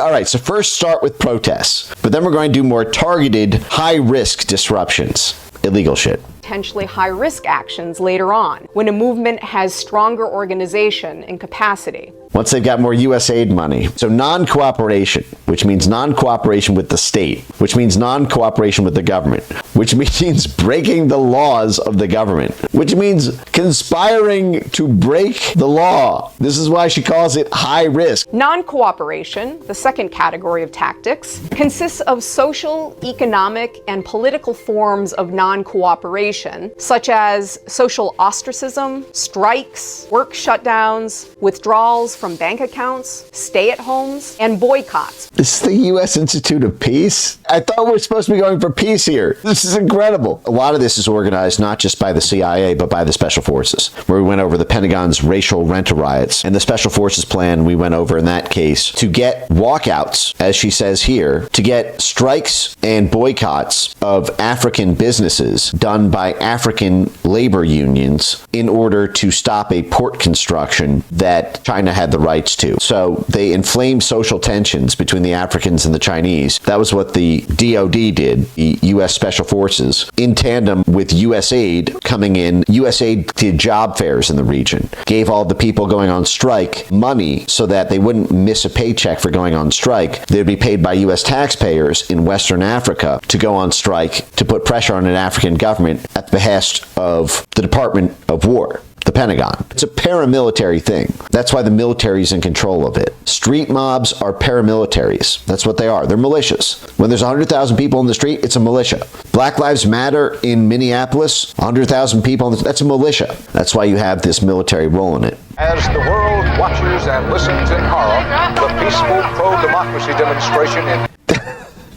All right, so first start with protests, but then we're going to do more targeted, high-risk disruptions. Illegal shit. Potentially high-risk actions later on, when a movement has stronger organization and capacity. Once they've got more U.S. aid money. So non-cooperation, which means non-cooperation with the state, which means non-cooperation with the government, which means breaking the laws of the government, which means conspiring to break the law. This is why she calls it high risk. Non-cooperation, the second category of tactics, consists of social, economic, and political forms of non-cooperation, such as social ostracism, strikes, work shutdowns, withdrawals from bank accounts, stay-at-homes, and boycotts. This is the U.S. Institute of Peace? I thought we were supposed to be going for peace here. This is incredible. A lot of this is organized not just by the CIA, but by the Special Forces, where we went over the Pentagon's racial rent-a riots. And the Special Forces plan we went over in that case to get walkouts, as she says here, to get strikes and boycotts of African businesses done by African labor unions in order to stop a port construction that China had the rights to. So they inflamed social tensions between the Africans and the Chinese. That was what the DoD did, the U.S. Special Forces, in tandem with U.S. aid coming in. U.S. aid did job fairs in the region, gave all the people going on strike money so that they wouldn't miss a paycheck for going on strike. They'd be paid by U.S. taxpayers in Western Africa to go on strike to put pressure on an African government at the behest of the Department of War, the Pentagon. It's a paramilitary thing. That's why the military is in control of it. Street mobs are paramilitaries. That's what they are. They're militias. When there's 100,000 people in the street, it's a militia. Black Lives Matter in Minneapolis, 100,000 people, that's a militia. That's why you have this military role in it. As the world watches and listens in horror, the peaceful pro-democracy demonstration in...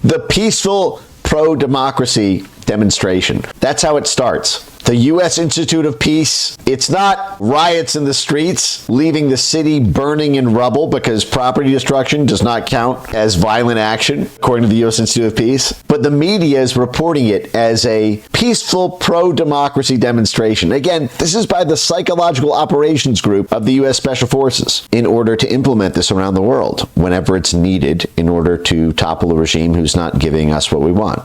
The peaceful pro-democracy demonstration. That's how it starts. The U.S. Institute of Peace, it's not riots in the streets, leaving the city burning in rubble because property destruction does not count as violent action, according to the U.S. Institute of Peace. But the media is reporting it as a peaceful pro-democracy demonstration. Again, this is by the Psychological Operations Group of the U.S. Special Forces in order to implement this around the world whenever it's needed in order to topple a regime who's not giving us what we want.